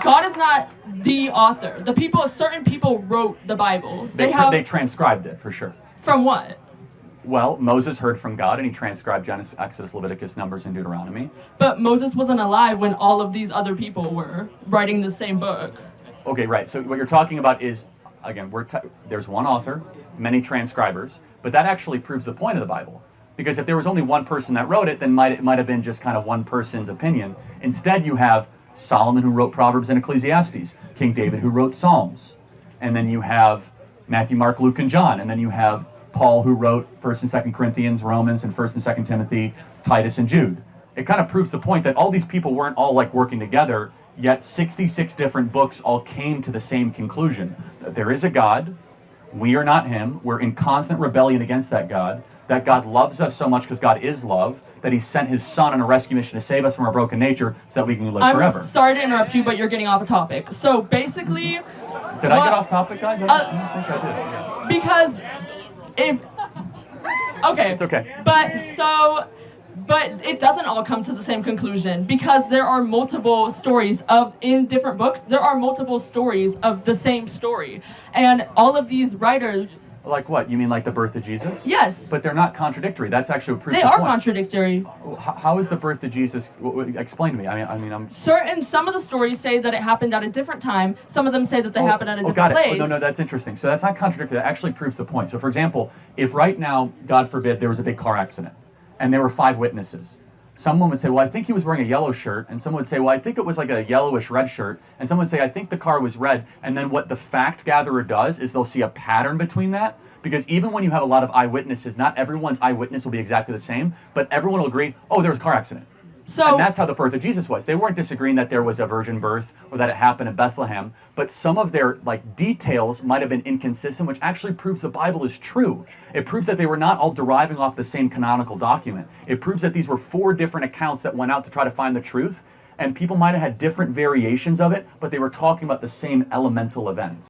God is not the author. Certain people wrote the Bible. They transcribed it, for sure. From what? Well, Moses heard from God, and he transcribed Genesis, Exodus, Leviticus, Numbers, and Deuteronomy. But Moses wasn't alive when all of these other people were writing the same book. Okay, right. So what you're talking about is, again, there's one author, many transcribers, but that actually proves the point of the Bible. Because if there was only one person that wrote it, then it might have been just kind of one person's opinion. Instead, you have Solomon, who wrote Proverbs and Ecclesiastes, King David, who wrote Psalms, and then you have Matthew, Mark, Luke, and John, and then you have Paul, who wrote 1st and 2nd Corinthians, Romans, and 1st and 2nd Timothy, Titus, and Jude. It kind of proves the point that all these people weren't all like working together, yet 66 different books all came to the same conclusion. That there is a God, we are not him, we're in constant rebellion against that God loves us so much because God is love, that he sent his son on a rescue mission to save us from our broken nature so that we can live forever. I'm sorry to interrupt you, but you're getting off a topic. So basically... Did I get off topic, guys? I don't think I did. Because if... Okay. It's okay. But it doesn't all come to the same conclusion because there are multiple stories in different books, there are multiple stories of the same story. And all of these writers... Like what? You mean like the birth of Jesus? Yes. But they're not contradictory. That's actually what proves They the are point. Contradictory. How is the birth of Jesus? Explain to me. I'm... Some of the stories say that it happened at a different time. Some of them say that they happened at a different place. No, that's interesting. So that's not contradictory. That actually proves the point. So for example, if right now, God forbid, there was a big car accident, and there were 5 witnesses. Someone would say, well, I think he was wearing a yellow shirt, and someone would say, well, I think it was like a yellowish red shirt, and someone would say, I think the car was red, and then what the fact gatherer does is they'll see a pattern between that, because even when you have a lot of eyewitnesses, not everyone's eyewitness will be exactly the same, but everyone will agree, oh, there was a car accident. And that's how the birth of Jesus was. They weren't disagreeing that there was a virgin birth or that it happened in Bethlehem, but some of their details might have been inconsistent, which actually proves the Bible is true. It proves that they were not all deriving off the same canonical document. It proves that these were 4 different accounts that went out to try to find the truth, and people might have had different variations of it, but they were talking about the same elemental events.